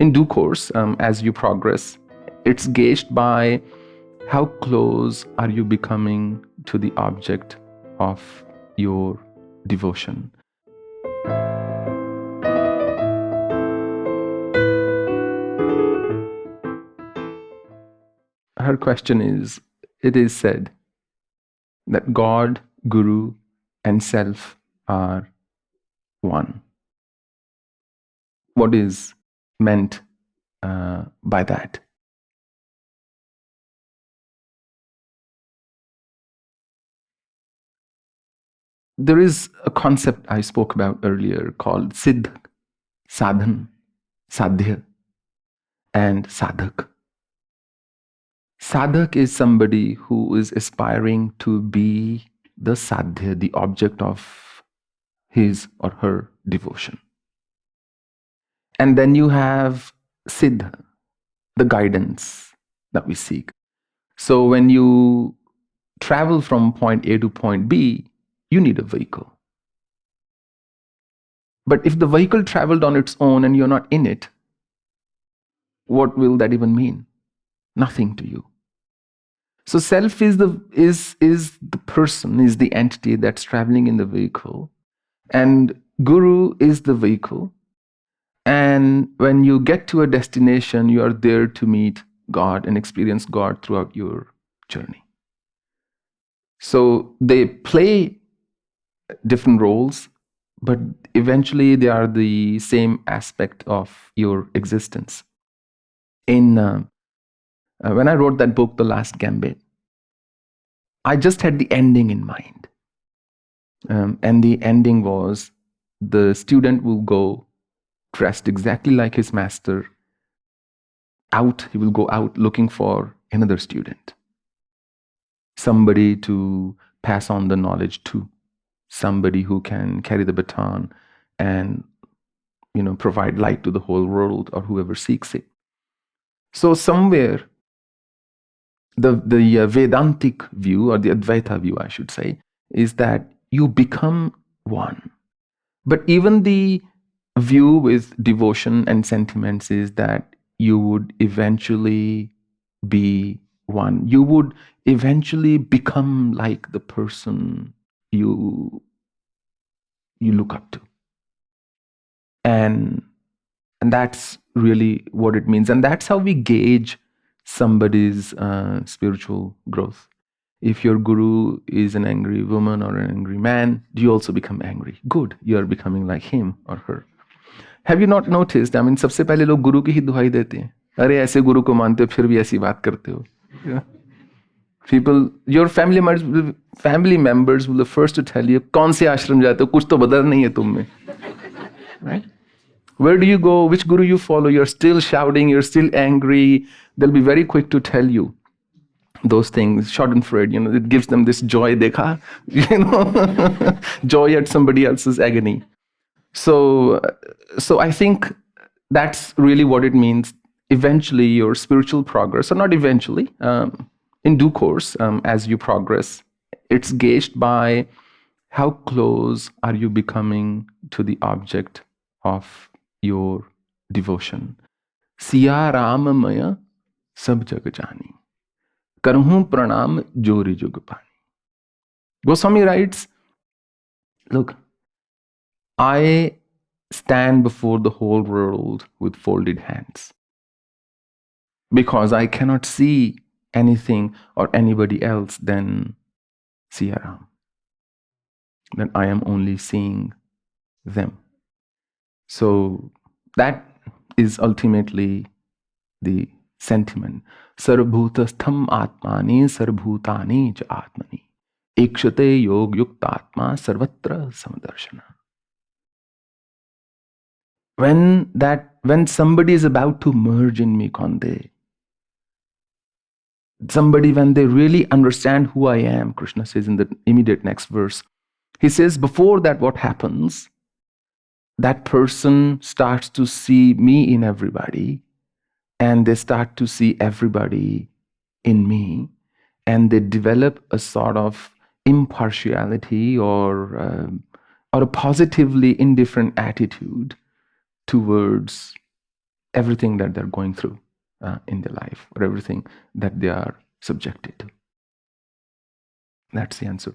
In due course, as you progress, it's gauged by how close are you becoming to the object of your devotion. Her question is, it is said that God, Guru, and self are one. What is meant by that? There is a concept I spoke about earlier called Siddh, Sadhan, Sadhya, and Sadhak. Sadhak is somebody who is aspiring to be the sadhya, the object of his or her devotion. And then you have Siddha, the guidance that we seek. So when you travel from point A to point B, you need a vehicle. But if the vehicle traveled on its own and you're not in it, what will that even mean? Nothing to you. So self is the person, is the entity that's traveling in the vehicle, and Guru is the vehicle. And when you get to a destination, you are there to meet God and experience God throughout your journey. So they play different roles, but eventually they are the same aspect of your existence. When I wrote that book, The Last Gambit, I just had the ending in mind. And the ending was the student will go dressed exactly like his master he will go out looking for another student, somebody to pass on the knowledge to, somebody who can carry the baton and provide light to the whole world or whoever seeks it. So somewhere the Vedantic view, or the Advaita view I should say, is that you become one. But even the view with devotion and sentiments is that you would eventually be one. You would eventually become like the person you look up to. And that's really what it means. And that's how we gauge somebody's spiritual growth. If your guru is an angry woman or an angry man, do you also become angry? Good, you are becoming like him or her. Have you not noticed? I mean, सबसे पहले लोग गुरु की ही दुहाई देते हैं. अरे ऐसे गुरु को मानते हो फिर भी ऐसी बात करते हो. People, your family members will be the first to tell you, कौन से आश्रम जाते हो? कुछ तो बदल नहीं है तुम में. Right? Where do you go? Which guru you follow? You're still shouting. You're still angry. They'll be very quick to tell you those things. Schadenfreude, it gives them this joy. Dekha, joy at somebody else's agony. So I think that's really what it means. Eventually, your spiritual progress, or not eventually, in due course, as you progress, it's gauged by how close are you becoming to the object of your devotion. Siya Ram Maya Sab Jag Jani, Karhu Pranam Jori Jug Pani. Goswami writes, look, I stand before the whole world with folded hands because I cannot see anything or anybody else than Siya Ram. Then I am only seeing them. So that is ultimately the sentiment. Sarvbhutastham atmani sarvbhutani cha atmani ekshate yog yukta atma sarvatra samadarshana. When somebody is about to merge in me, Konde, somebody, when they really understand who I am, Krishna says in the immediate next verse, he says, before that, what happens? That person starts to see me in everybody, and they start to see everybody in me, and they develop a sort of impartiality or a positively indifferent attitude towards everything that they're going through in their life, or everything that they are subjected to. That's the answer.